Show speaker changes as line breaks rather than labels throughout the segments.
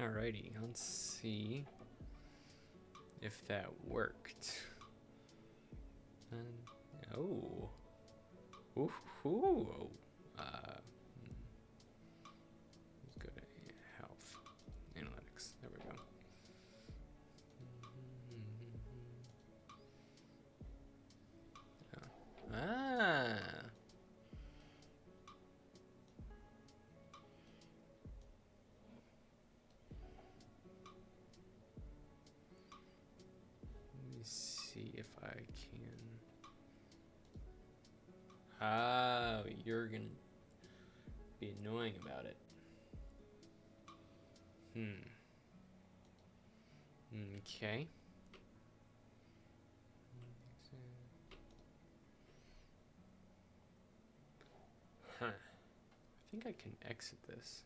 Alrighty, let's see if that worked. Oh. Ooh. Let's go to health. Analytics. There we go. Ah. Let me see if I can. Oh, you're gonna be annoying about it. Okay. Huh. I think I can exit this.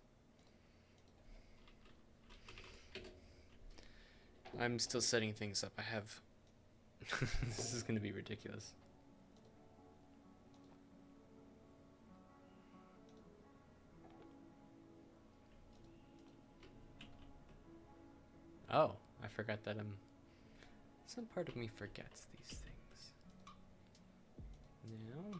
I'm still setting things up. I have... This is going to be ridiculous. Oh, I forgot that some part of me forgets these things. Now...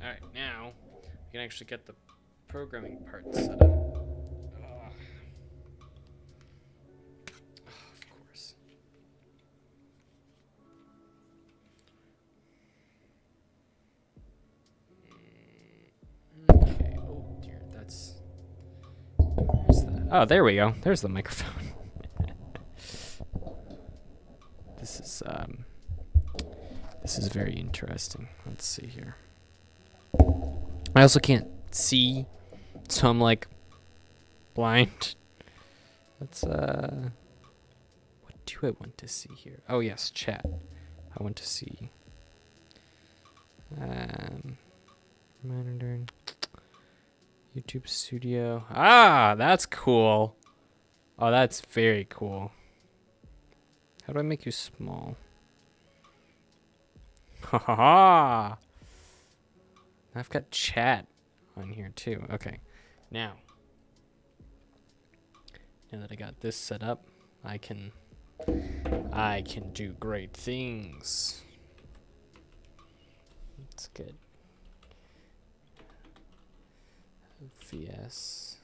Alright, now we can actually get the programming part set up. Of course. Okay, oh dear, that's... Where's that? Oh, there we go. There's the microphone. This is very interesting. Let's see here. I also can't see, so I'm like blind. Let's what do I want to see here? Oh yes, chat. I want to see monitoring YouTube Studio. Ah, that's cool. Oh, that's very cool. How do I make you small? Ha ha ha! I've got chat on here too. Okay, now that I got this set up, I can do great things. That's good. VS.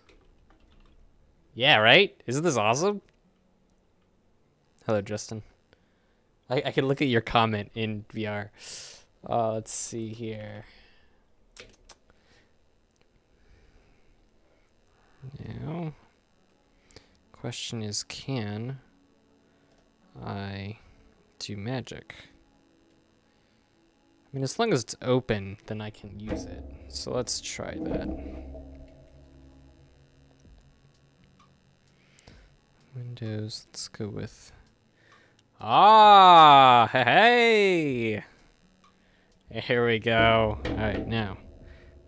Yeah, right? Isn't this awesome? Hello, Justin. I can look at your comment in VR. Let's see here. Now, question is, can I do magic? I mean, as long as it's open, then I can use it. So let's try that. Windows, let's go with... Ah, hey! Here we go. All right, now,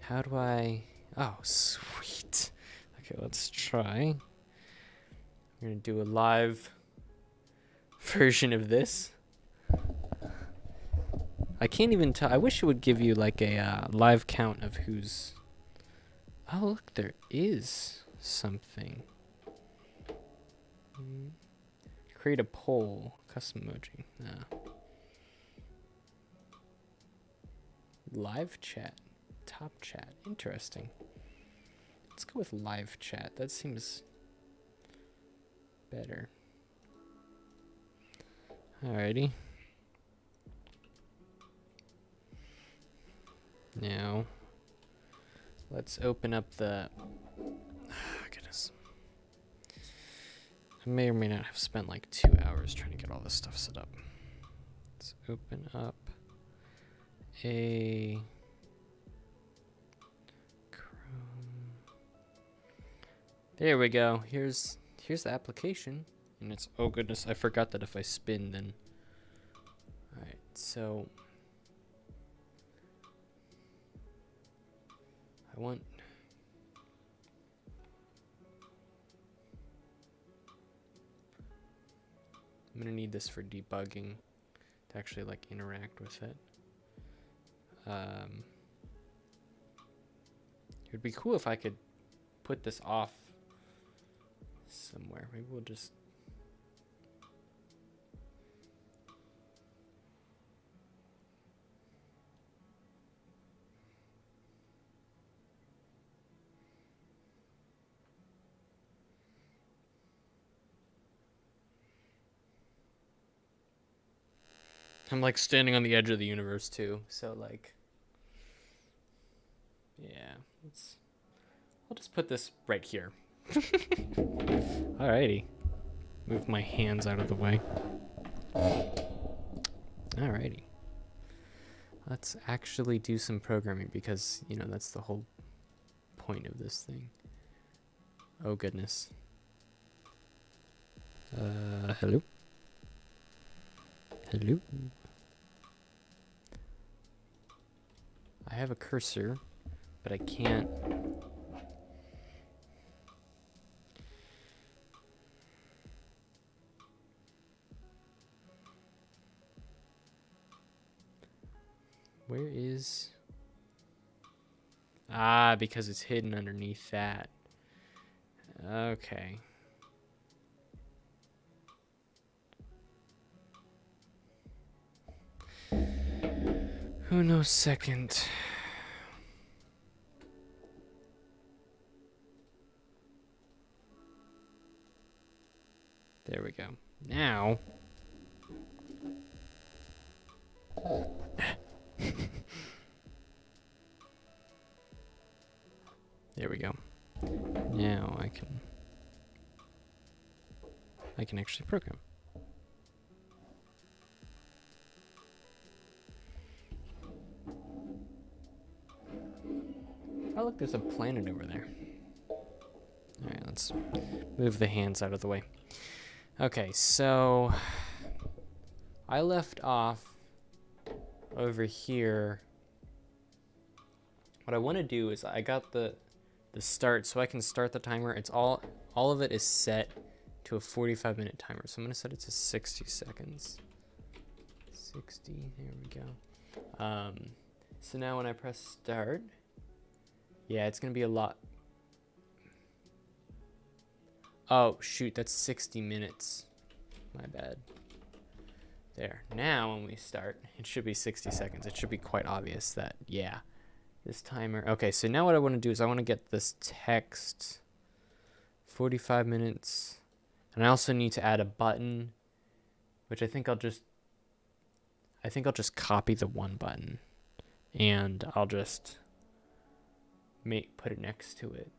how do I... Oh, sweet. Okay, let's try. We're gonna do a live version of this. I can't even tell. I wish it would give you like a live count of who's... Oh, look, there is something. Create a poll. Custom emoji. Nah. Live chat. Top chat. Interesting. Let's go with live chat. That seems better. Alrighty. Now, let's open up the... goodness. I may or may not have spent like 2 hours trying to get all this stuff set up. Let's open up a... Chrome. There we go. Here's the application, and it's, oh goodness, I forgot that if I spin, then. All right, so I want. I'm gonna need this for debugging to actually like interact with it. It would be cool if I could put this off somewhere. Maybe we'll just. I'm like standing on the edge of the universe too, so like, yeah, I'll just put this right here. Alrighty, move my hands out of the way. Alrighty, let's actually do some programming because, you know, that's the whole point of this thing. Oh goodness. Hello? Hello? I have a cursor, but I can't. Where is? Ah, because it's hidden underneath that. Okay. Who knows second? There we go. Now. There we go. Now I can actually program. Oh look, there's a planet over there. Alright, let's move the hands out of the way. Okay, so I left off over here. What I want to do is I got the start, so I can start the timer. It's all of it is set to a 45-minute timer, so I'm gonna set it to 60 seconds. 60, there we go. So now when I press start, yeah, it's gonna be a lot. Oh shoot, that's 60 minutes. My bad. There. Now when we start, it should be 60 seconds. It should be quite obvious that, yeah, this timer. Okay, so now what I want to do is I want to get this text 45 minutes. And I also need to add a button, which I think I'll just copy the one button and I'll just put it next to it.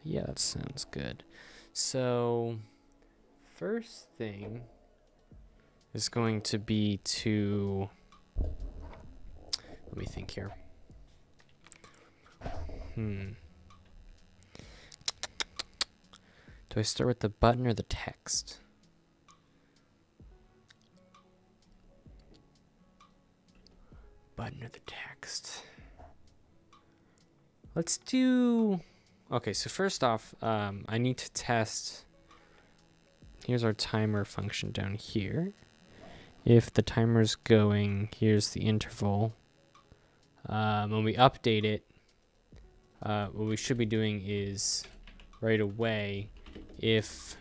Yeah, that sounds good. So first thing is going to be to, let me think here. Do I start with the button or the text? Button or the text? Let's do, okay, so first off, I need to test, here's our timer function down here. If the timer's going, here's the interval. When we update it, what we should be doing is right away, if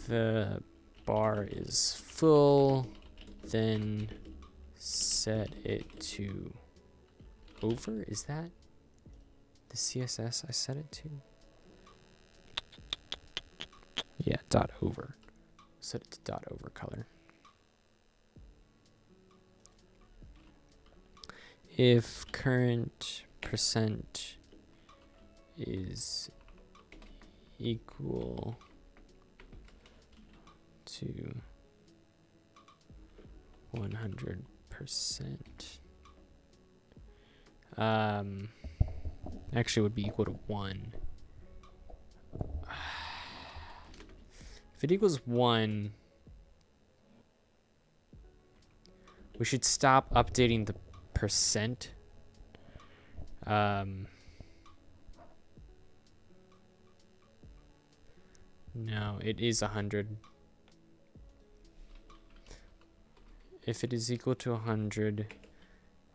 the bar is full, then set it to over. Is that the CSS I set it to? Yeah, dot over. Set it to dot over color. If current percent is equal to 100%. Actually would be equal to 1. If it equals 1, we should stop updating the percent. No, it is 100. If it is equal to 100,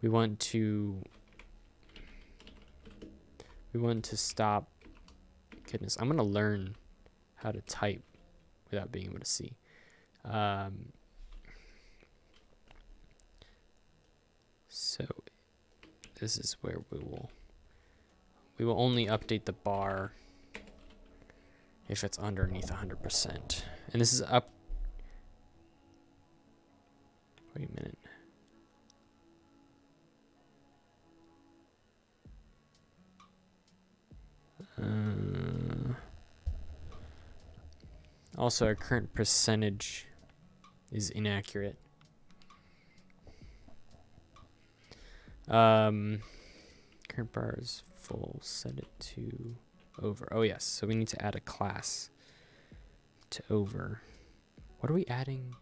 we want to stop. Goodness, I'm gonna learn how to type without being able to see. So this is where we will only update the bar if it's underneath 100%. And this is up. Wait a minute. Also, our current percentage is inaccurate. Current bar is full. Set it to over. Oh yes, so we need to add a class to over. What are we adding?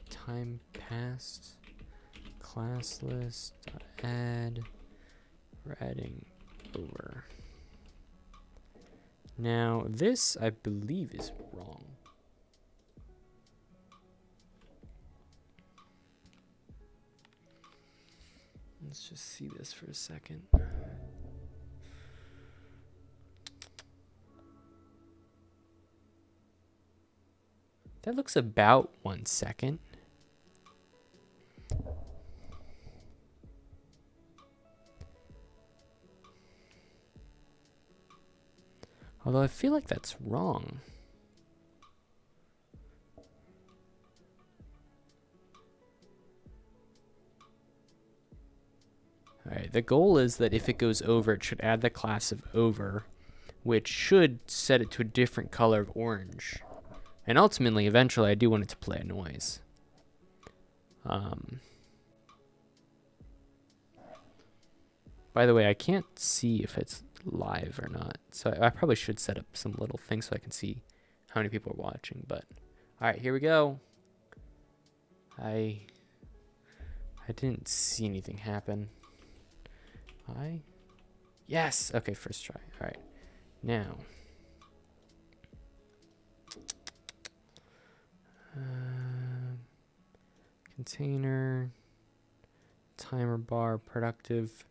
Time passed. Class list. Add. We're adding over. Now this, I believe, is wrong. Let's just see this for a second. That looks about 1 second. Although I feel like that's wrong. Alright, the goal is that if it goes over, it should add the class of over, which should set it to a different color of orange. And ultimately, eventually, I do want it to play a noise. By the way, I can't see if it's live or not, so I probably should set up some little things so I can see how many people are watching. But all right, here we go. I didn't see anything happen. Yes. Okay, first try. All right, now. Container, timer bar, productive.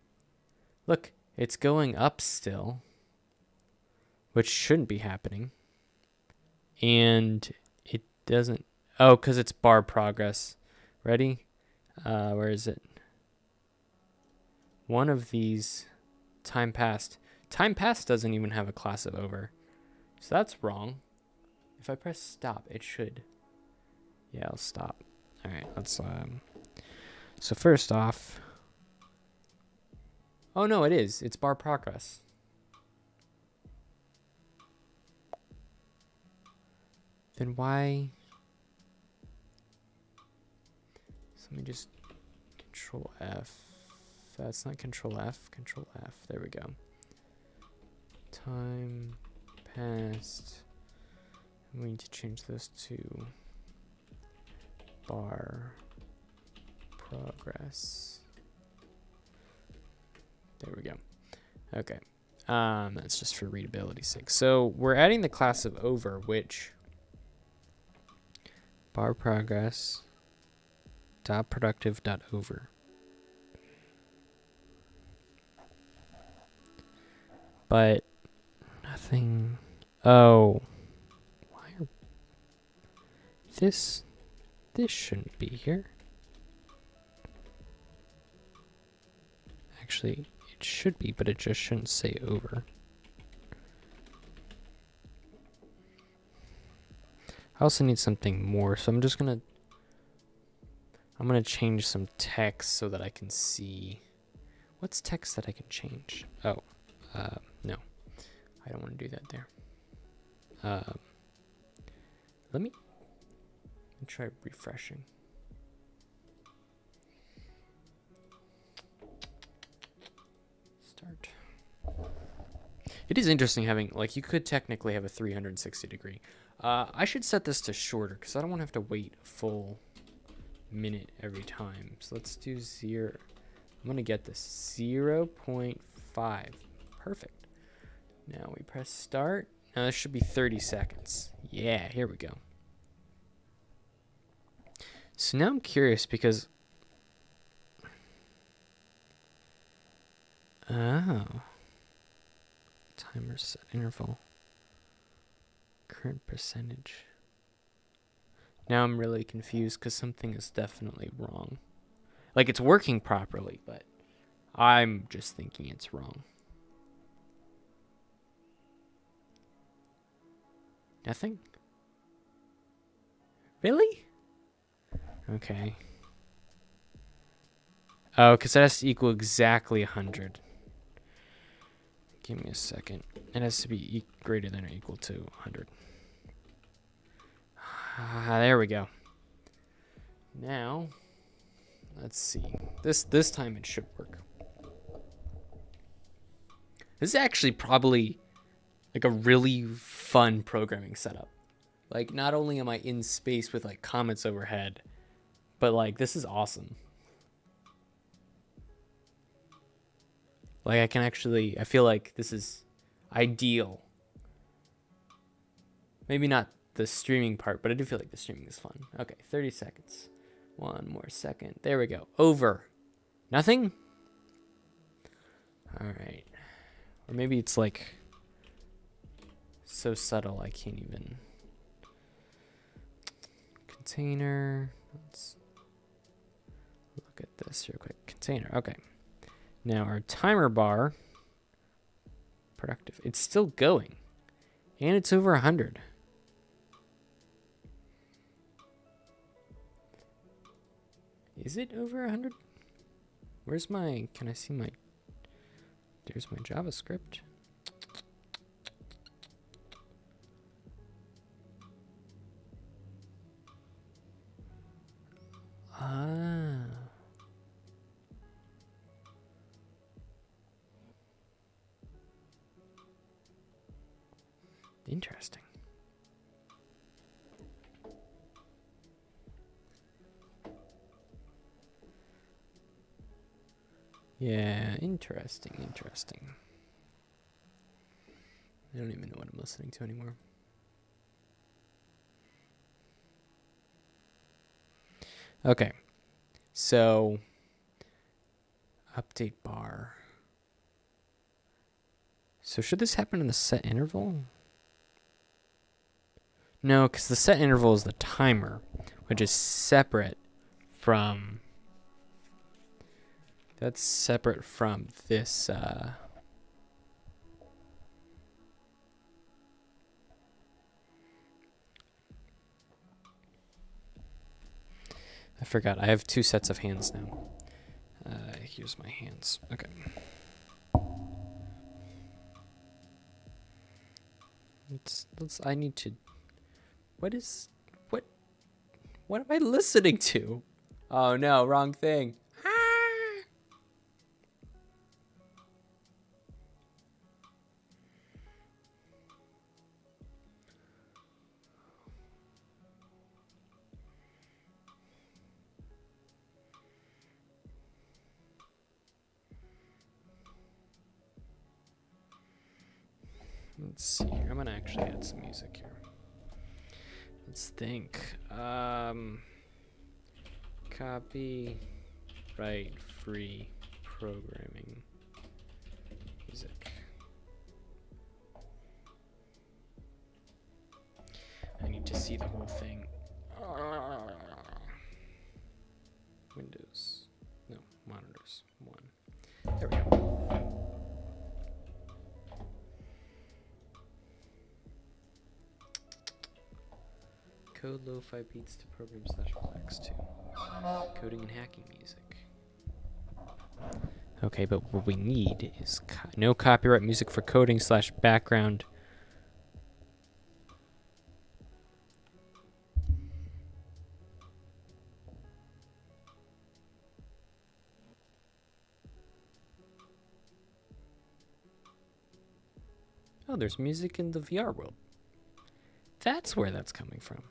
Look, it's going up still, which shouldn't be happening. And it doesn't. Oh, because it's bar progress. Ready? Where is it? One of these, time passed. Time passed doesn't even have a class of over. So that's wrong. If I press stop, it should. Yeah, I'll stop. All right, let's. So first off. Oh no, it is. It's bar progress. Then why? So let me just Control F. That's not Control F. Control F. There we go. Time passed. We need to change this to bar progress. There we go. Okay. That's just for readability's sake. So we're adding the class of over, which bar progress dot productive dot over. But nothing. Oh, why are this shouldn't be here. Actually, it should be, but it just shouldn't say over. I also need something more, so I'm gonna change some text so that I can see. What's text that I can change? Oh, no, I don't want to do that there. Let me try refreshing. It is interesting having, like, you could technically have a 360 degree. I should set this to shorter because I don't want to have to wait a full minute every time. So let's do 0. I'm going to get this 0.5. Perfect. Now we press start. Now this should be 30 seconds. Yeah, here we go. So now I'm curious because... Oh. Timer set interval. Current percentage. Now I'm really confused because something is definitely wrong. Like, it's working properly, but I'm just thinking it's wrong. Nothing? Really? Okay. Oh, because that has to equal exactly 100. Give me a second. It has to be greater than or equal to 100. There we go. Now, let's see. This time it should work. This is actually probably like a really fun programming setup. Like, not only am I in space with like comets overhead, but like this is awesome. Like, I feel like this is ideal. Maybe not the streaming part, but I do feel like the streaming is fun. Okay, 30 seconds. One more second. There we go. Over. Nothing? All right. Or maybe it's like so subtle I can't even. Container. Let's look at this real quick. Container. Okay. Now our timer bar. Productive. It's still going. And it's over 100. Is it over 100? Where's my... Can I see my... There's my JavaScript. Ah. Interesting. Yeah, interesting. I don't even know what I'm listening to anymore. Okay. So, update bar. So should this happen in the set interval? No, because the set interval is the timer, which is separate from... That's separate from this... I forgot. I have 2 sets of hands now. Here's my hands. Okay. I need to... What am I listening to? Oh no, wrong thing. Let's see here. I'm gonna actually add some music here. Let's think. Copyright free programming music. I need to see the whole thing. Windows. No, monitors. 1. There we go. Code lo-fi beats to program /relax to coding and hacking music. Okay, but what we need is no copyright music for coding /background. Oh, there's music in the VR world. That's where that's coming from.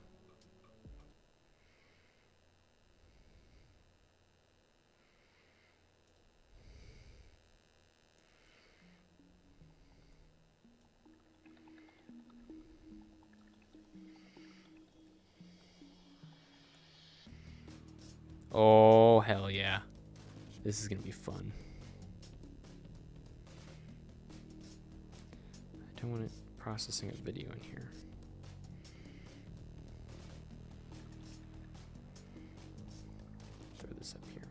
Oh, hell yeah. This is gonna be fun. I don't want it processing a video in here. Throw this up here.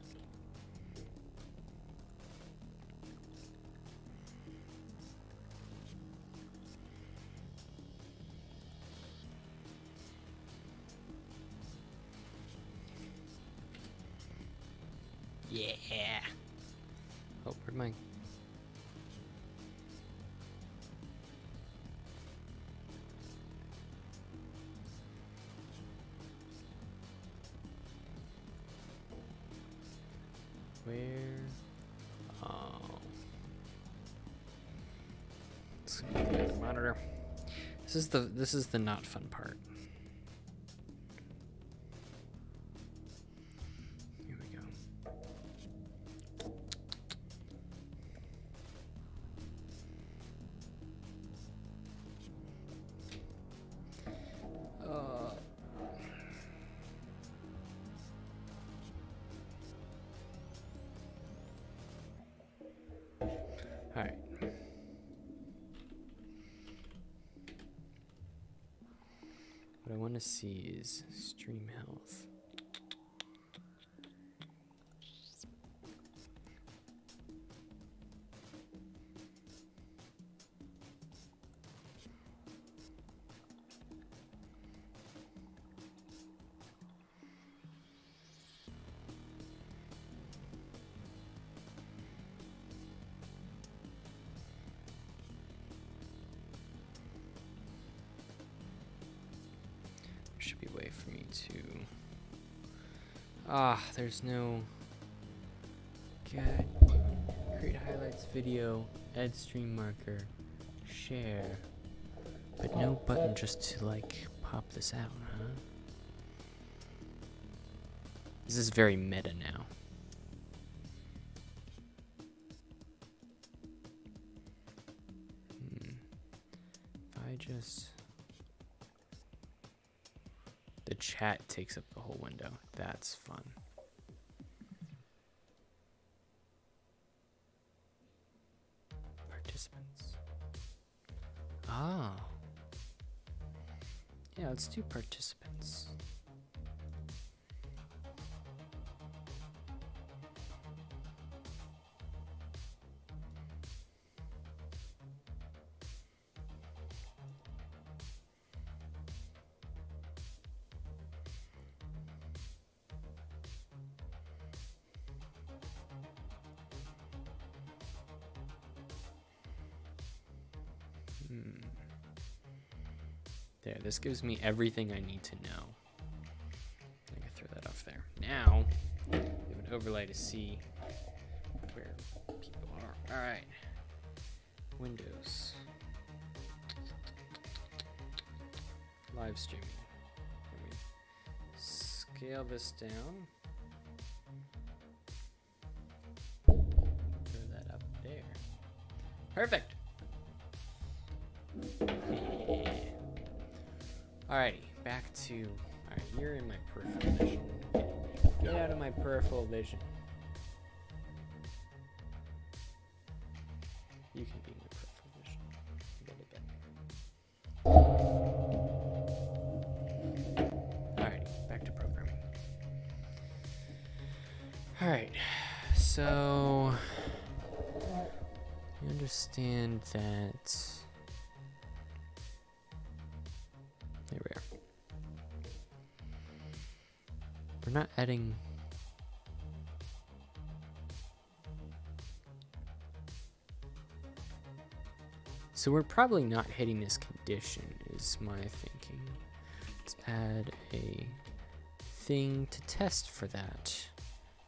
Yeah. Oh, where'd my... Where? Oh. Let's go to the monitor. This is the not fun part. Here we go. All right. What I want to see is stream health. Should be a way for me to... there's no... Get... Create highlights video, add stream marker, share. But no button just to, like, pop this out, huh? This is very meta now. If I just... The chat takes up the whole window. That's fun. Participants. Ah. Yeah, let's do participants. There, this gives me everything I need to know. I can throw that off there. Now, we have an overlay to see where people are. All right. Windows. Live streaming. Let me scale this down. Throw that up there. Perfect. Alrighty, back to... Alright, you're in my peripheral vision. Get out of my peripheral vision. You can be in my peripheral vision a little bit. Alrighty, back to programming. Alright, so... You understand that... There we are. We're not adding... So we're probably not hitting this condition, is my thinking. Let's add a thing to test for that.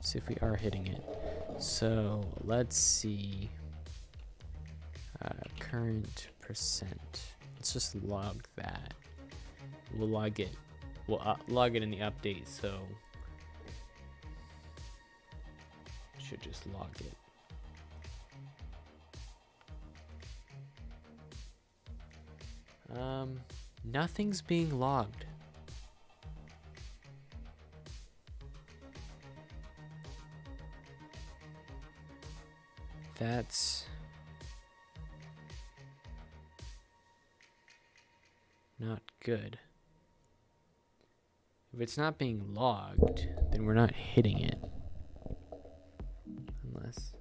See if we are hitting it. So let's see. Current Let's just log that. We'll log it. We'll log it in the update, so should just log it. Nothing's being logged. That's not good. If it's not being logged, then we're not hitting it. Unless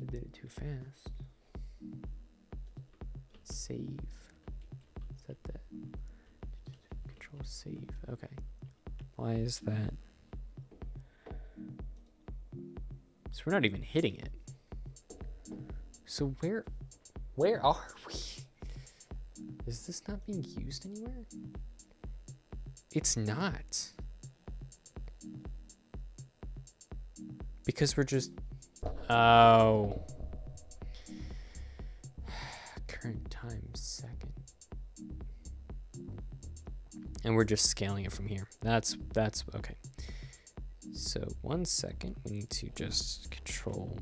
I did it too fast. Save. Set that. Control save. Okay. Why is that? So we're not even hitting it. So where are we? Is this not being used anywhere? It's not. Because we're just, oh. Current time second. And we're just scaling it from here. That's okay. So 1 second, we need to just control,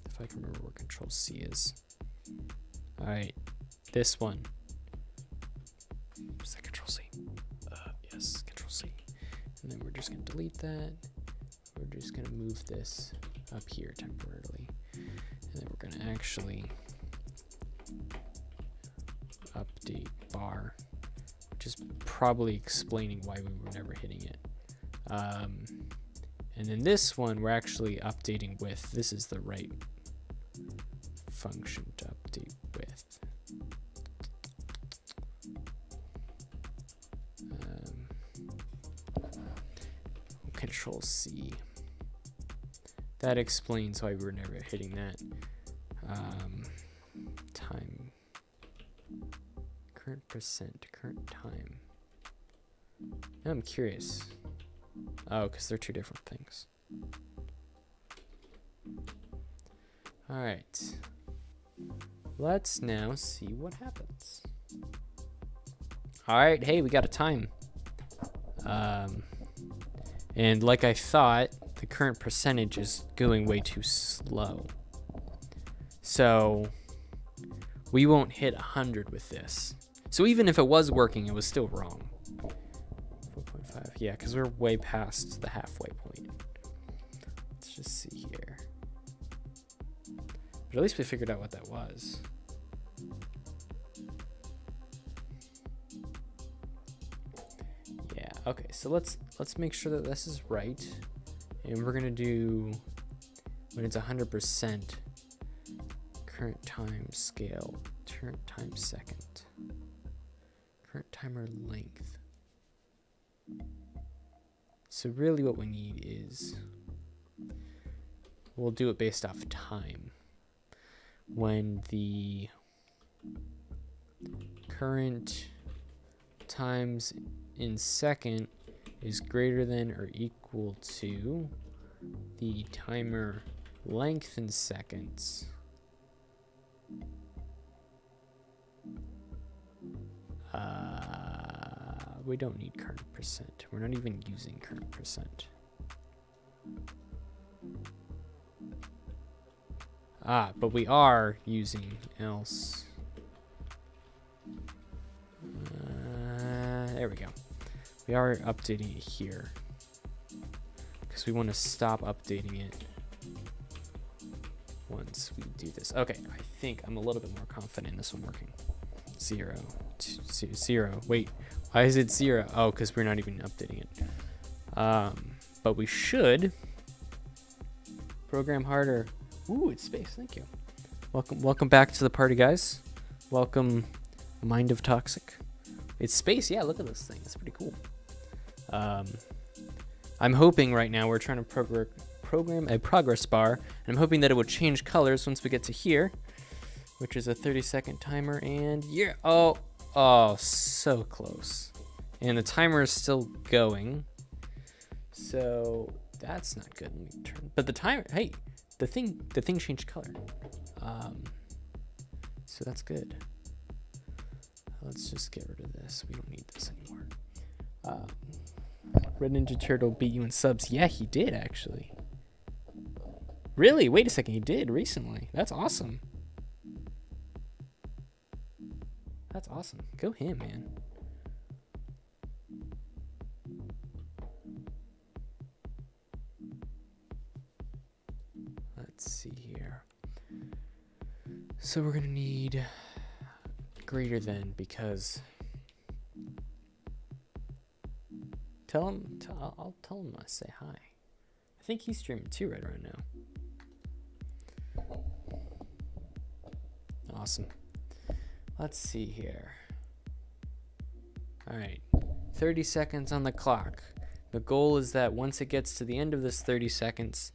if I can remember where control C is. All right, this one. Is that control C? Yes, control C. And then we're just gonna delete that. We're just gonna move this up here temporarily. And then we're gonna actually update bar, which is probably explaining why we were never hitting it. And then this one, we're actually updating with, this is the right function to update with. Control C. That explains why we were never hitting that. Time. Current percent, current time. Now I'm curious. Oh, because they're two different things. All right. Let's now see what happens. All right, hey, we got a time. And like I thought, the current percentage is going way too slow. So we won't hit 100 with this. So even if it was working, it was still wrong. 4.5, yeah, because we're way past the halfway point. Let's just see here. But at least we figured out what that was. Yeah, okay, so let's make sure that this is right. And we're gonna do, when it's 100%, current time scale, current time second, current timer length. So really what we need is, we'll do it based off time. When the current times in second is greater than or equal to the timer length in seconds, we don't need current percent. We're not even using current percent. But we are using else. There we go. We are updating it here because we want to stop updating it once we do this. Okay, I think I'm a little bit more confident in this one working. 0, 2, 0. Wait, why is it 0? Oh, because we're not even updating it. But we should program harder. Ooh, it's space. Thank you. Welcome back to the party, guys. Welcome, Mind of Toxic. It's space. Yeah, look at this thing. It's pretty cool. I'm hoping right now we're trying to program a progress bar, and I'm hoping that it will change colors once we get to here, which is a 30-second timer. And yeah, oh, so close. And the timer is still going, so that's not good. Let me turn. But the timer, hey, the thing changed color. So that's good. let's just get rid of this. We don't need this anymore. Red Ninja Turtle beat you in subs. Yeah, he did actually. Really? Wait a second. He did recently. That's awesome. That's awesome. Go him, man. Let's see here. So we're gonna need greater than, because I'll tell him I say hi. I think he's streaming too right now. Awesome. Let's see here. All right, 30 seconds on the clock. The goal is that once it gets to the end of this 30 seconds,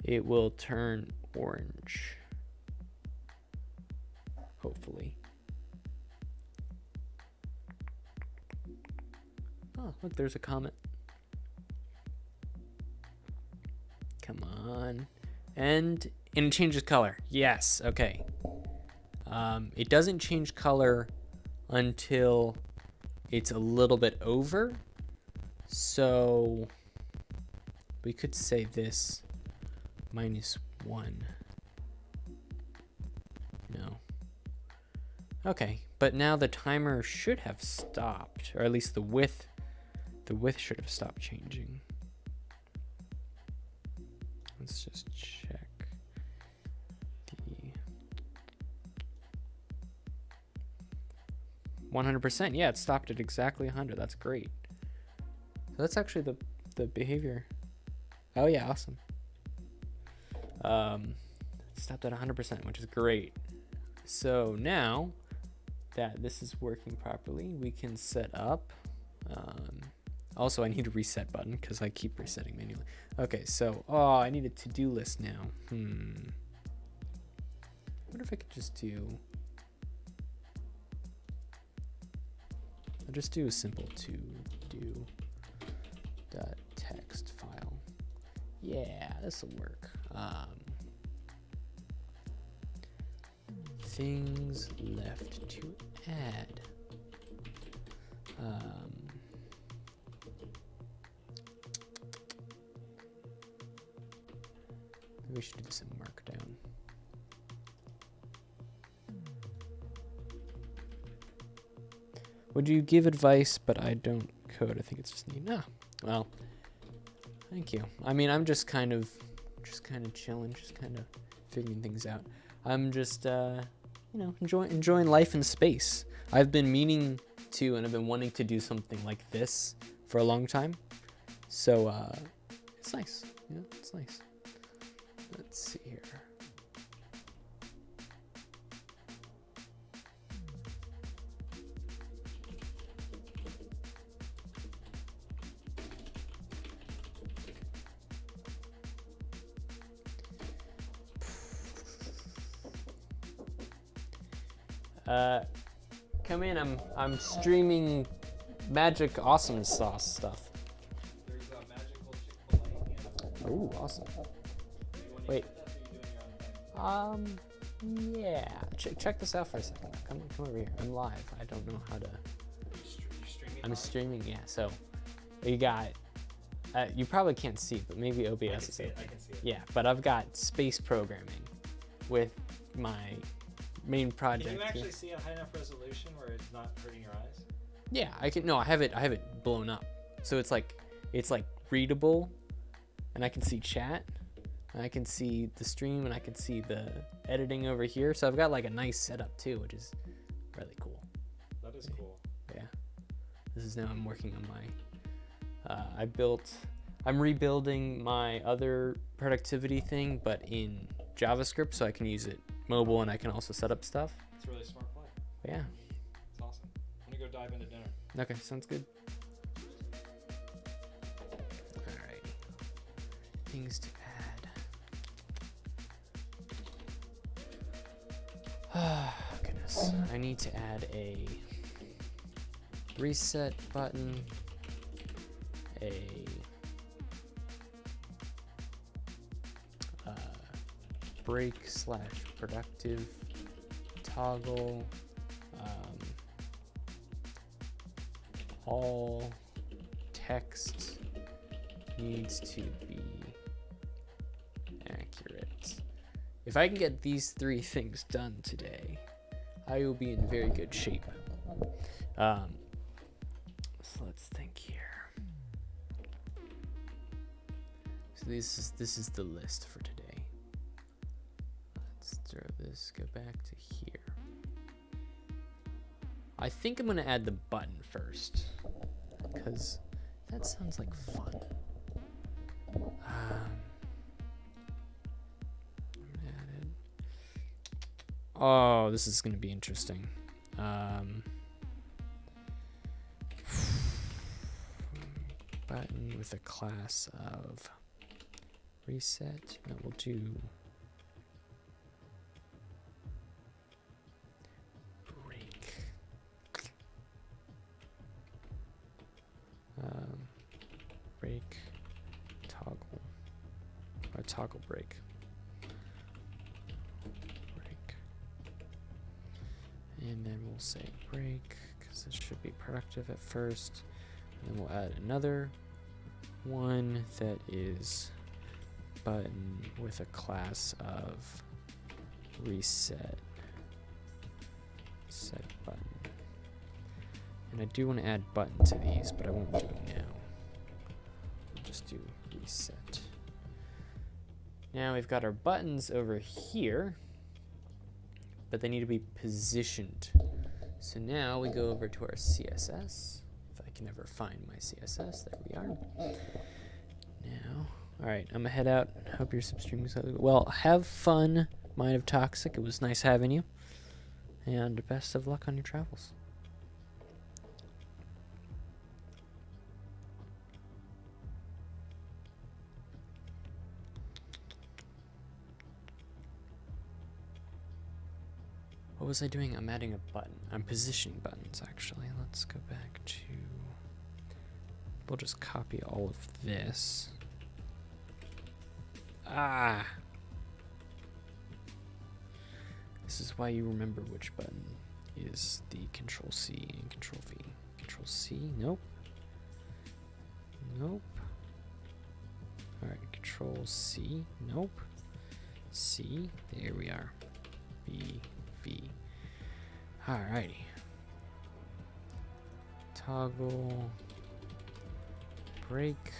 it will turn orange. Hopefully. Oh, look, there's a comment. Come on. And it changes color. Yes, okay. It doesn't change color until it's a little bit over. So we could say this -1. No. Okay, but now the timer should have stopped, or at least the width should have stopped changing. Let's just check the 100%. Yeah, it stopped at exactly 100. That's great. So that's actually the behavior. Oh yeah, awesome. It stopped at 100%, which is great. So now that this is working properly, we can set up. Also, I need a reset button because I keep resetting manually. Okay, so I need a to-do list now. I wonder if I could just do. I'll just do a simple to-do .text file. Yeah, this will work. Things left to add. Maybe we should do this in Markdown. Would you give advice, but I don't code? I think it's just neat. No. Well, thank you. I mean, I'm just kind of chilling, just kind of figuring things out. I'm just, enjoying life in space. I've been meaning to, and I've been wanting to do something like this for a long time. So, it's nice. Yeah, it's nice. Let's see here. Come in. I'm streaming magic awesome sauce stuff.
There's a magical Chick-fil-A.
Ooh, awesome. Wait. Yeah. Check this out for a second. Come over here. I'm live. I don't know how to.
You're streaming.
I'm streaming. Yeah. So you got. You probably can't see it, but maybe OBS
I can
is
see
open.
it. I can see it.
Yeah, but I've got space programming with my main project.
Can you actually
here.
see a high enough resolution where it's not hurting your eyes?
Yeah, I can. No, I have it blown up, so it's like readable, and I can see chat, and I can see the stream, and I can see the editing over here. So I've got like a nice setup too, which is really cool.
That is cool.
Yeah, this is now I'm working on my. I'm rebuilding my other productivity thing, but in JavaScript, so I can use it mobile, and I can also set up stuff.
It's a really smart play.
Yeah.
It's awesome. I'm gonna go dive into dinner.
Okay, sounds good. Alright. Things to add. Oh, goodness. I need to add a reset button, a break/productive toggle, all text needs to be accurate. If I can get these 3 things done today, I will be in very good shape. So let's think here. So this is the list for today. Let's throw this, go back to here. I think I'm gonna add the button first, because that sounds like fun. Oh, this is going to be interesting. Button with a class of reset. No, we'll do break. Break toggle or toggle break. And then we'll say break, because it should be productive at first. And then we'll add another one that is button with a class of reset. Set button. And I do want to add button to these, but I won't do it now. We'll just do reset. Now we've got our buttons over here, but they need to be positioned. So now we go over to our CSS. If I can ever find my CSS, there we are. Now, all right, I'm gonna head out. Hope your substream is well. Have fun, Mind of Toxic. It was nice having you, and best of luck on your travels. What was I doing? I'm adding a button. I'm positioning buttons, actually. Let's go back to... We'll just copy all of this. Ah! This is why you remember which button is the Control-C and Control-V. Control-C? Nope. Nope. Alright, Control-C? Nope. C? There we are. V. V. Alrighty. Toggle. Break.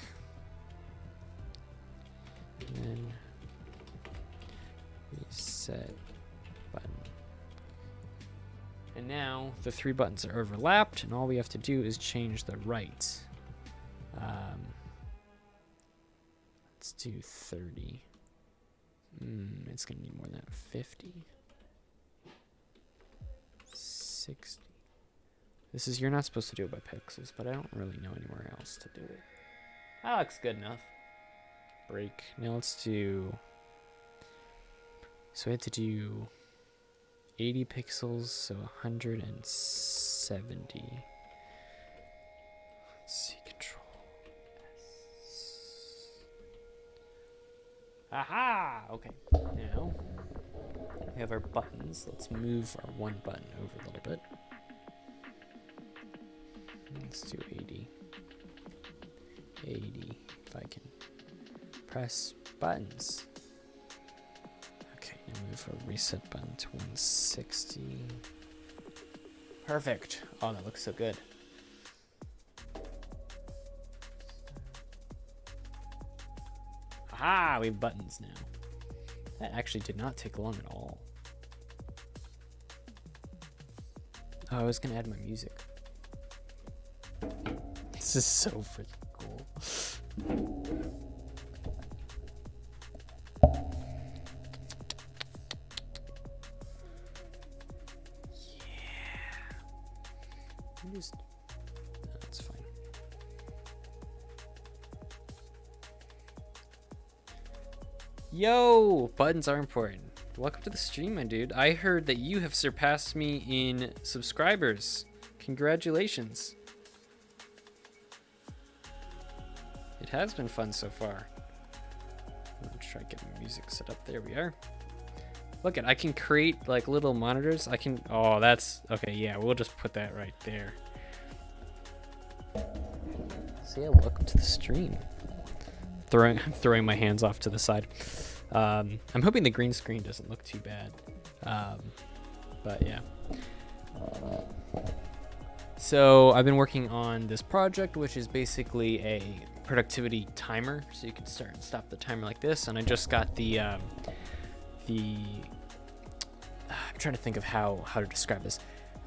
And then reset button. And now the 3 buttons are overlapped, and all we have to do is change the right. Let's do 30. It's gonna need more than 50. 60. This is, you're not supposed to do it by pixels, but I don't really know anywhere else to do it. That looks good enough. Break. Now let's do, so I had to do 80 pixels, so 170. Let's see, Control S. Aha! Okay, now we have our buttons. Let's move our one button over a little bit. Let's do 80. 80, if I can press buttons. Okay, now move our reset button to 160. Perfect. Oh, that looks so good. Aha, we have buttons now. That actually did not take long at all. Oh, I was gonna add my music. This is so freaking cool. Yeah. Just, that's fine. Yo, buttons are important. Welcome to the stream, my dude. I heard that you have surpassed me in subscribers. Congratulations. It has been fun so far. Let's try getting music set up. There we are. Look at, I can create like little monitors. I can, oh, that's, okay, yeah, we'll just put that right there. So yeah, welcome to the stream. I'm throwing my hands off to the side. I'm hoping the green screen doesn't look too bad. But yeah. So I've been working on this project, which is basically a productivity timer. So you can start and stop the timer like this. And I just got I'm trying to think of how to describe this.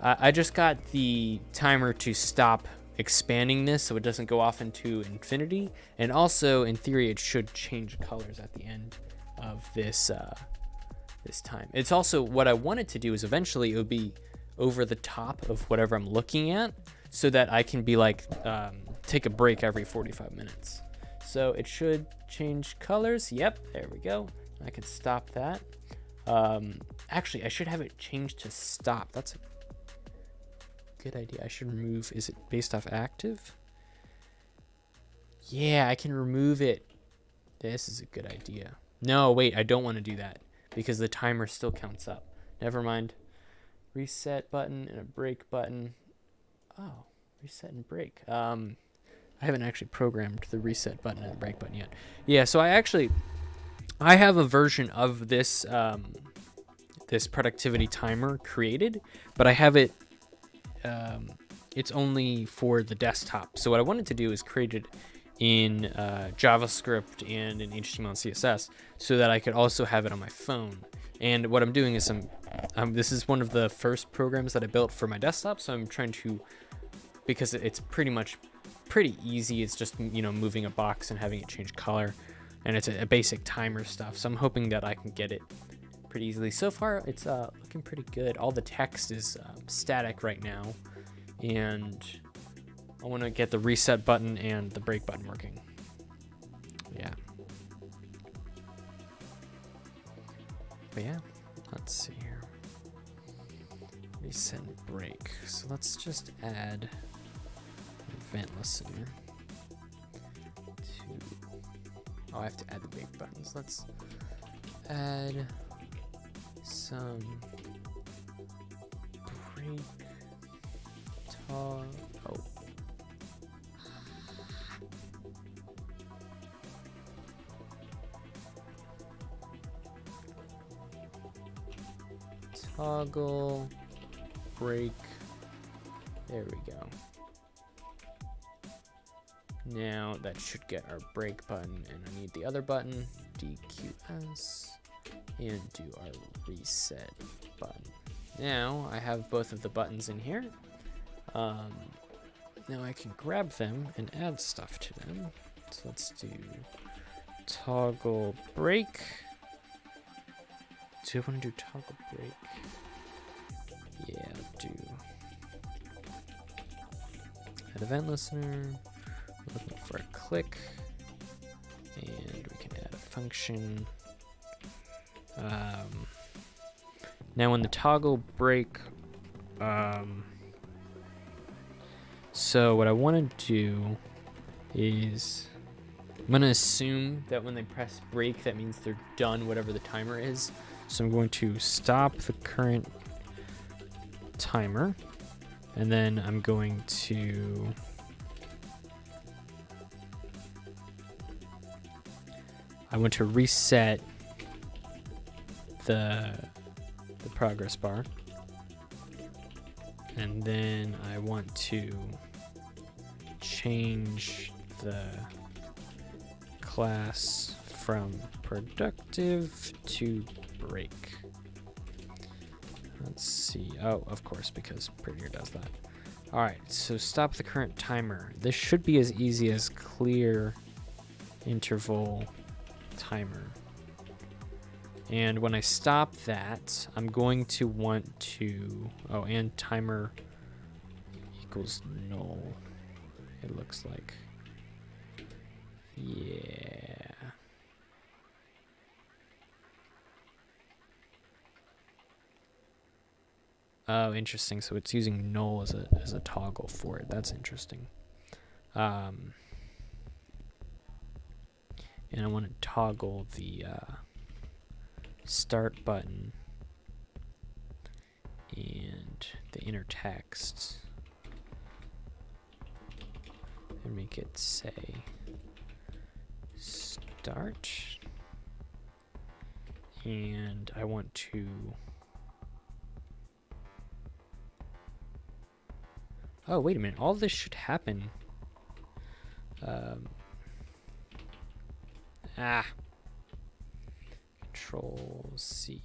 I just got the timer to stop expanding this so it doesn't go off into infinity. And also, in theory, it should change colors at the end of this time. It's also what I wanted to do is eventually it would be over the top of whatever I'm looking at so that I can be like, take a break every 45 minutes. So it should change colors. Yep, there we go. I can stop that. Actually, I should have it changed to stop. That's a good idea. I should remove, is it based off active? Yeah, I can remove it. This is a good idea. No, wait, I don't want to do that because the timer still counts up. Never mind. Reset button and a break button. Oh, reset and break. I haven't actually programmed the reset button and the break button yet. Yeah, so I have a version of this this productivity timer created, but I have it it's only for the desktop. So what I wanted to do is create it in JavaScript and in HTML and CSS so that I could also have it on my phone. And what I'm doing is this is one of the first programs that I built for my desktop, so I'm trying to, because it's pretty easy. It's just, moving a box and having it change color, and it's a basic timer stuff. So I'm hoping that I can get it pretty easily. So far, it's looking pretty good. All the text is static right now, and I want to get the reset button and the break button working. Yeah. But yeah, let's see here. Reset and break. So let's just add an event listener to. Oh, I have to add the break buttons. Let's add some break toggle. Oh. Toggle break. There we go. Now that should get our break button, and I need the other button, DQS, and do our reset button. Now I have both of the buttons in here. Now I can grab them and add stuff to them. So let's do toggle break. Do I want to do toggle break? Yeah, do add event listener. We're looking for a click, and we can add a function. Now in the toggle break, so what I want to do is I'm going to assume that when they press break, that means they're done whatever the timer is. So I'm going to stop the current timer, and then I'm going to reset the progress bar, and then I want to change the class from productive to break. Let's see. Oh, of course, because Prettier does that. All right, so stop the current timer. This should be as easy as clear interval timer. And when I stop that, I'm going to want to, oh, and timer equals null, it looks like. Yeah. Oh, interesting. So it's using null as a toggle for it. That's interesting. And I want to toggle the start button and the inner text and make it say start. And I want to oh, wait a minute. All this should happen. Control C.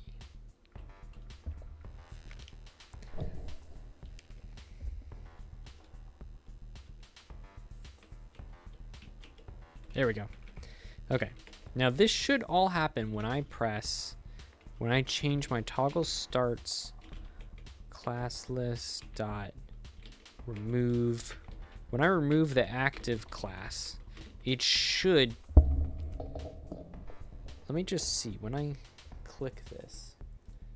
There we go. Okay. Now this should all happen when I change my toggle starts class list dot remove. When I remove the active class, it should, let me just see, when I click this,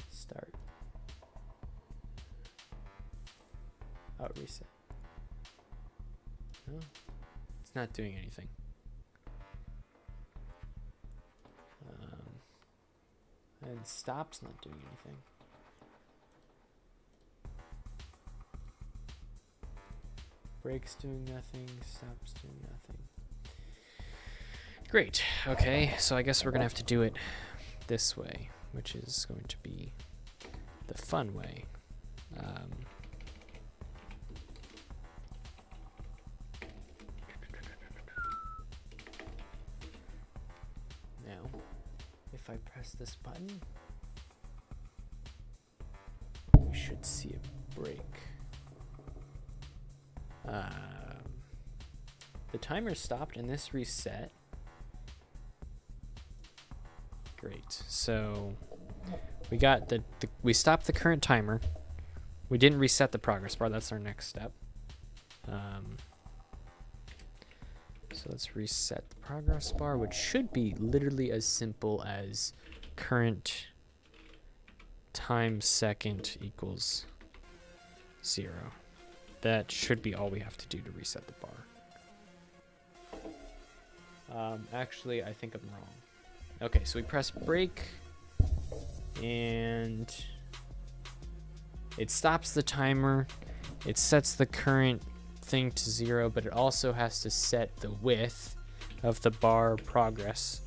start. Oh, reset. No, it's not doing anything. And stop's not doing anything. Break's doing nothing, stop's doing nothing. Great, okay, so I guess we're gonna have to do it this way, which is going to be the fun way. Now, if I press this button, we should see a break. The timer stopped and this reset. Great. So we got we stopped the current timer. We didn't reset the progress bar. That's our next step. So let's reset the progress bar, which should be literally as simple as current time second equals 0. That should be all we have to do to reset the bar. Actually, I think I'm wrong. Okay, so we press break, and it stops the timer. It sets the current thing to 0, but it also has to set the width of the bar progress.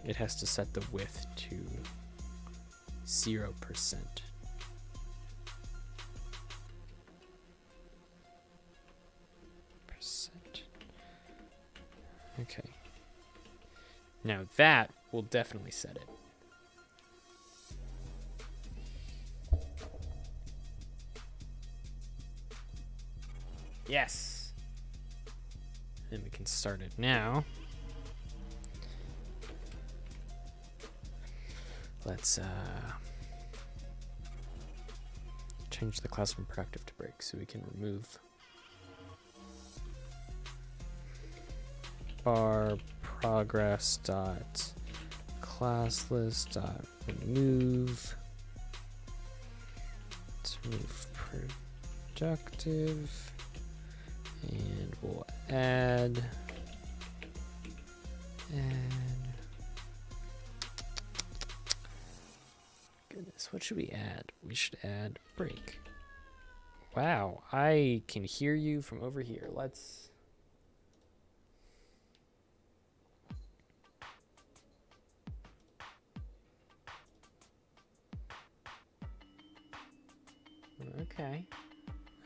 It has to set the width to 0%. Okay. Now that will definitely set it. Yes. And we can start it now. Let's change the class from productive to break so we can remove bar progress dot class list dot remove. Let's remove productive, and we'll add goodness, what should we add? We should add break. Wow, I can hear you from over here. Let's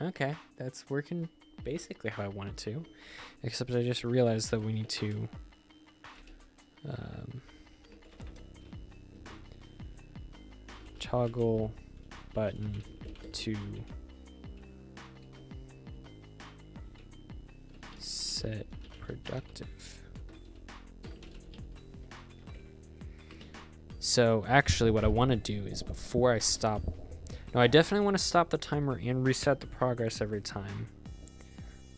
Okay, that's working basically how I want it to, except I just realized that we need to toggle button to set productive. So actually what I want to do is before I stop, no, I definitely want to stop the timer and reset the progress every time.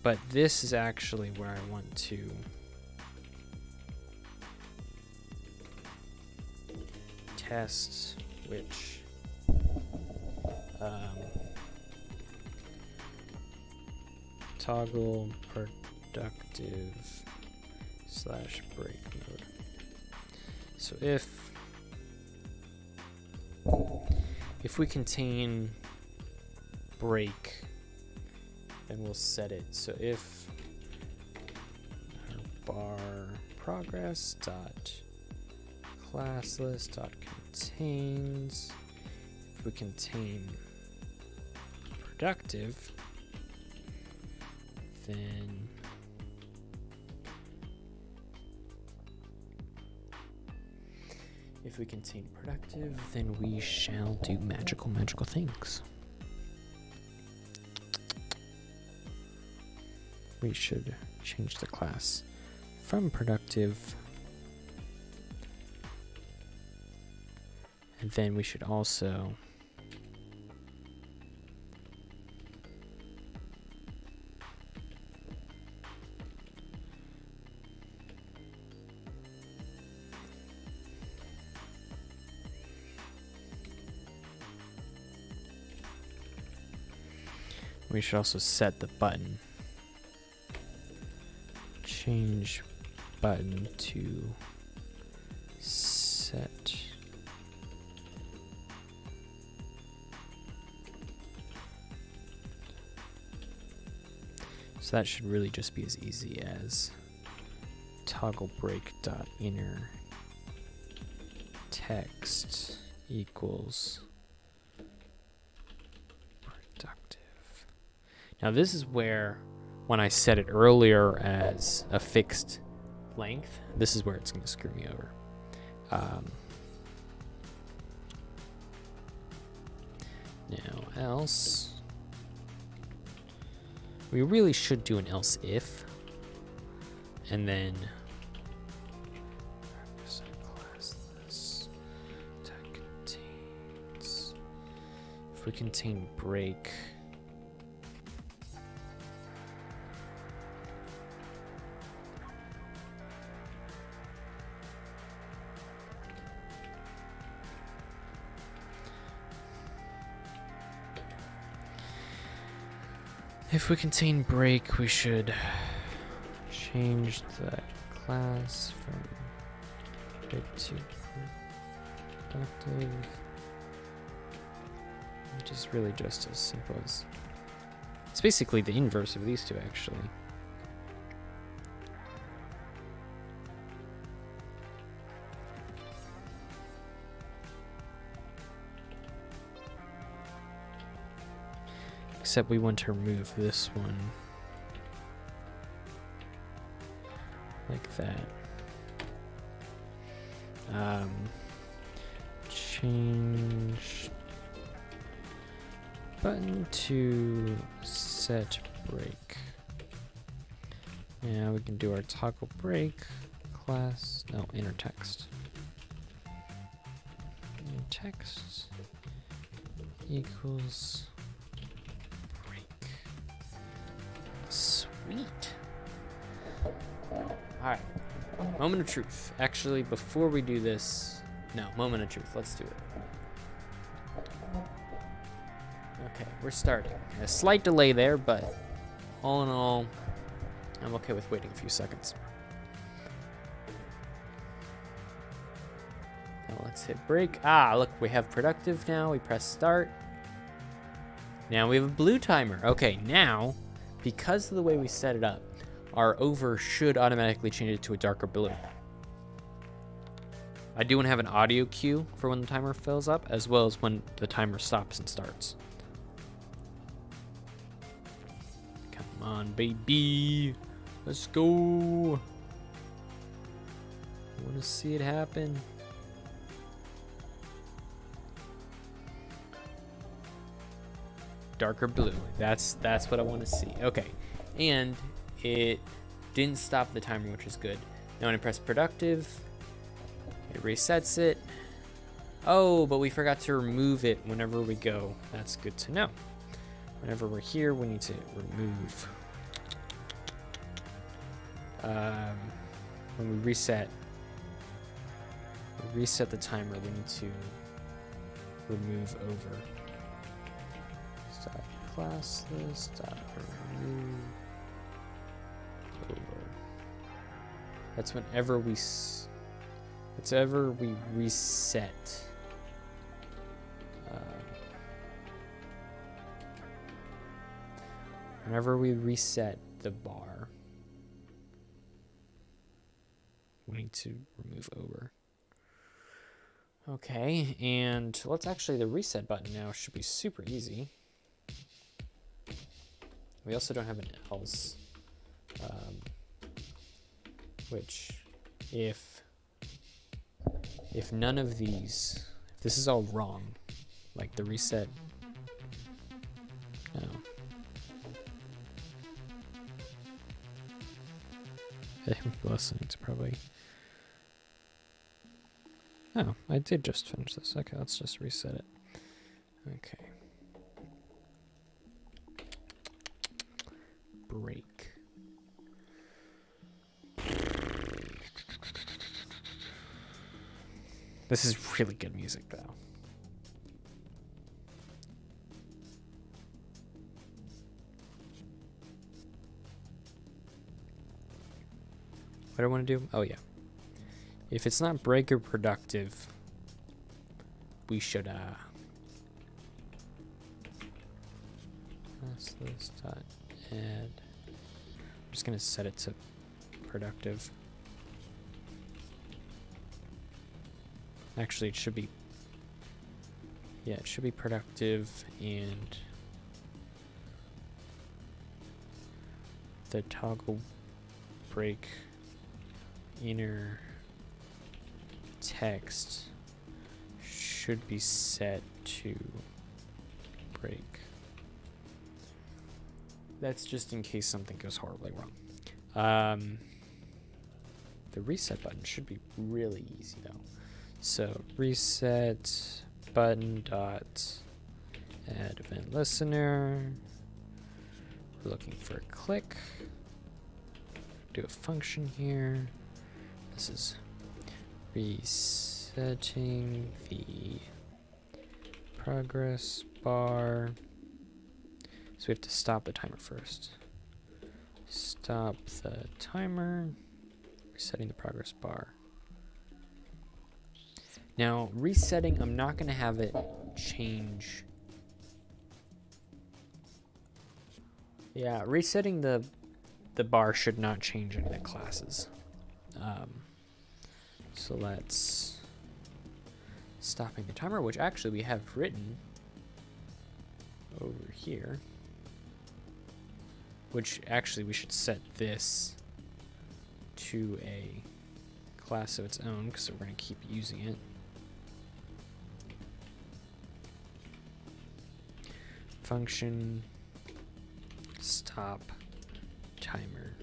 But this is actually where I want to test which toggle productive / break mode. So if we contain break then we'll set it. So if bar progress dot class list dot contains, if we contain productive, then if we contain productive, then we shall do magical things. We should change the class from productive, and then we should also set the button. Change button to set so that should really just be as easy as toggle break dot inner text equals productive. Now this is where, when I set it earlier as a fixed length, this is where it's going to screw me over. Now else, we really should do an else if, and then class this that contains, if we contain break, if we contain break, we should change the class from break to productive, which is really just as simple as, it's basically the inverse of these two actually. Except we want to remove this one like that. Change button to set break. Now we can do our toggle break class, no, inner text. Inner text equals sweet. All right, moment of truth. Actually, before we do this, no, moment of truth. Let's do it. Okay, we're starting. A slight delay there, but all in all, I'm okay with waiting a few seconds. Now let's hit break. Ah, look, we have productive now. We press start. Now we have a blue timer. Okay, now, because of the way we set it up, our over should automatically change it to a darker blue. I do want to have an audio cue for when the timer fills up, as well as when the timer stops and starts. Come on, baby. Let's go. I want to see it happen. Darker blue. That's what I want to see. Okay. And it didn't stop the timer, which is good. Now when I press productive, it resets it. Oh, but we forgot to remove it whenever we go. That's good to know. Whenever we're here, we need to remove. When we reset the timer, we need to remove over. Stop class list. Stop remove over. That's whenever we reset. Whenever we reset the bar, we need to remove over. Okay, and let's actually, the reset button now should be super easy. We also don't have an else, which if none of these, if this is all wrong, like the reset, no. I'm listening to probably. Oh, I did just finish this. Okay, let's just reset it. Okay. Break. This is really good music, though. What do I want to do? Oh, yeah. If it's not break or productive, we should, this dot add. I'm just going to set it to productive. Actually, it should be, yeah, it should be productive, and the toggle break inner text should be set to break. That's just in case something goes horribly wrong. The reset button should be really easy though. So reset button dot add event listener. We're looking for a click. Do a function here. This is resetting the progress bar. So we have to stop the timer first. Stop the timer. Resetting the progress bar. Now, resetting, I'm not going to have it change. Yeah, resetting the bar should not change any of the classes. So let's stopping the timer, which actually we have written over here. Which actually we should set this to a class of its own because we're going to keep using it. Function stop timer.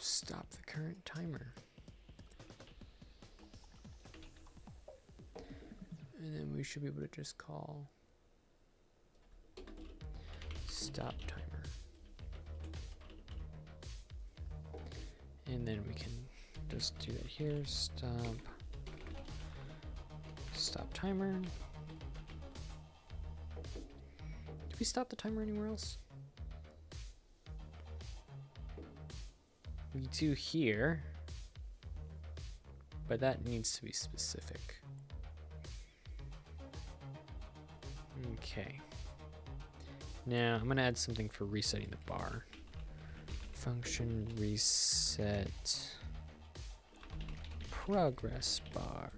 Stop the current timer. And then we should be able to just call stop timer. And then we can just do that here. Stop timer. Did we stop the timer anywhere else? We do here, but that needs to be specific. Okay. Now I'm gonna add something for resetting the bar. Function reset progress bar.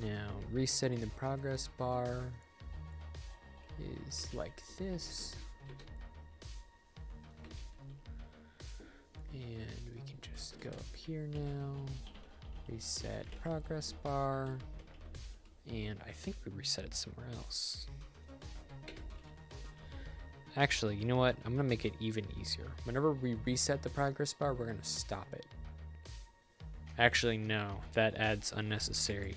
Now resetting the progress bar is like this. And we can just go up here now. Reset progress bar. And I think we reset it somewhere else. Actually, you know what? I'm gonna make it even easier. Whenever we reset the progress bar, we're gonna stop it. Actually, no, that adds unnecessary.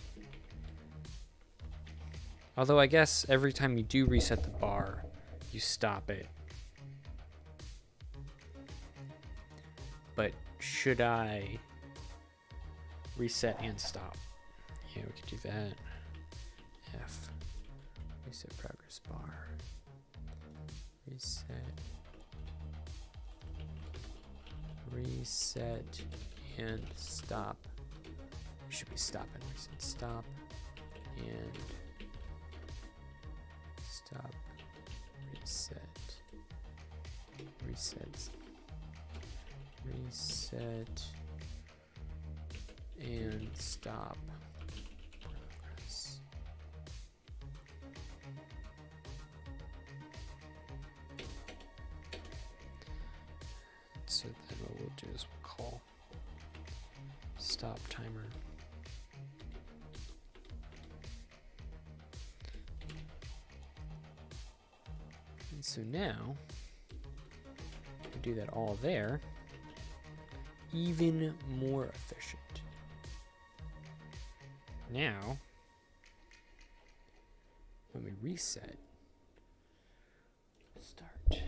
Although I guess every time you do reset the bar, you stop it. But should I reset and stop? Yeah, we could do that. F. Reset progress bar. Reset. Reset and stop. We should be stopping. Reset, stop, and stop. Reset. Reset. Reset and stop progress. So then what we'll do is we'll call stop timer. And so now we do that all there, even more efficient. Now, when we reset, start.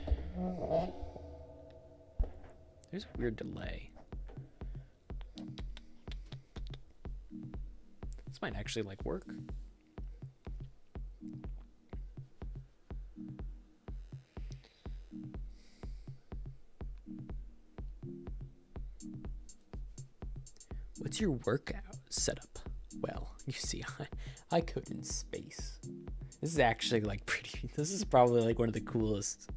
There's a weird delay. This might actually like work. What's your workout setup? Well, you see, I code in space. This is actually like pretty, this is probably like one of the coolest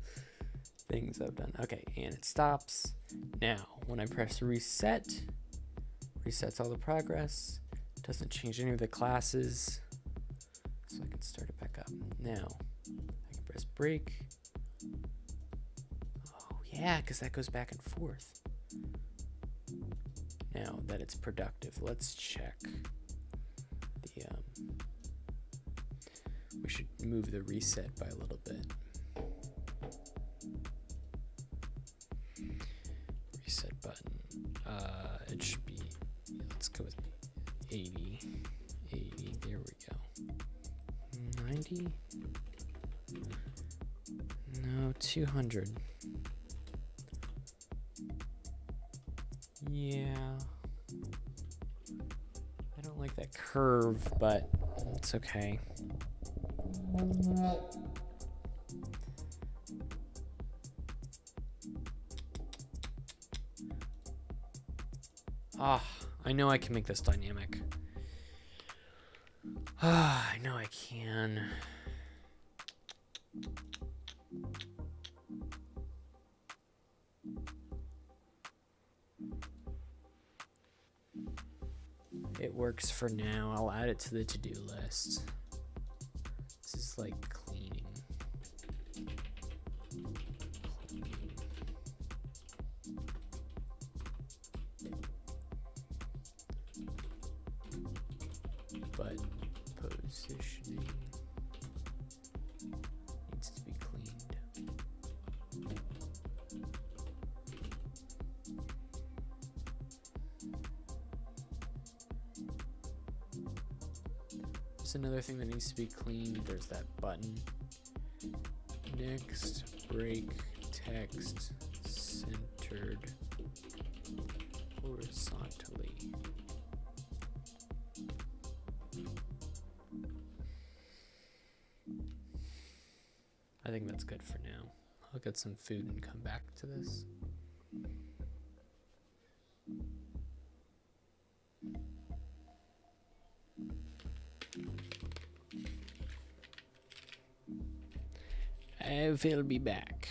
things I've done. Okay, and it stops. Now, when I press reset, resets all the progress. Doesn't change any of the classes. So I can start it back up. Now, I can press break. Oh yeah, because that goes back and forth. Now that it's productive, let's check the, we should move the reset by a little bit. Reset button, it should be, let's go with 80, there we go. 90? No, 200. Yeah. I don't like that curve, but it's okay. Ah, I know I can make this dynamic. Ah, I know I can. It works for now. I'll add it to the to-do list. This is like cleaning. But positioning needs to be cleaned. There's another thing that needs to be cleaned. There's that button. Next, break text centered horizontally. I think that's good for now. I'll get some food and come back to this. I will be back.